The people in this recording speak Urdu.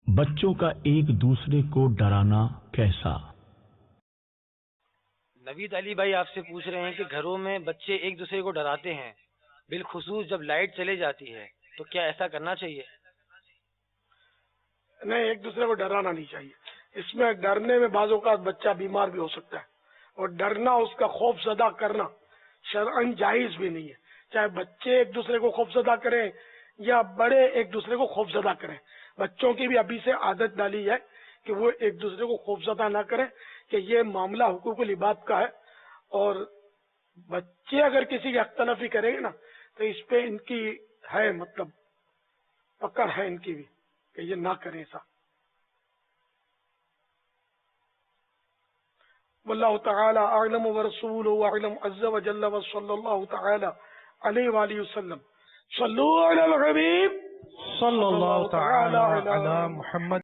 بچوں کا ایک دوسرے کو ڈرانا کیسا؟ نوید علی بھائی آپ سے پوچھ رہے ہیں کہ گھروں میں بچے ایک دوسرے کو ڈراتے ہیں، بالخصوص جب لائٹ چلے جاتی ہے، تو کیا ایسا کرنا چاہیے؟ نہیں، ایک دوسرے کو ڈرانا نہیں چاہیے۔ اس میں ڈرنے میں بعض اوقات بچہ بیمار بھی ہو سکتا ہے، اور ڈرنا، اس کا خوف زدہ کرنا شرعاً جائز بھی نہیں ہے، چاہے بچے ایک دوسرے کو خوف زدہ کریں یا بڑے ایک دوسرے کو خوف زدہ کریں۔ بچوں کی بھی ابھی سے عادت ڈالی ہے کہ وہ ایک دوسرے کو خوف زدہ نہ کریں، کہ یہ معاملہ حقوق العباد کا ہے، اور بچے اگر کسی کی حق تلفی کریں گے نا تو اس پہ ان کی ہے، مطلب پکڑ ہے ان کی بھی کہ یہ نہ کریں ایسا۔ واللہ تعالی اعلم ورسولہ اعلم عز وجل، وصلی اللہ تعالی علیہ وآلہ وسلم۔ صلو علی الحبیب صلی اللہ تعالی علی علی محمد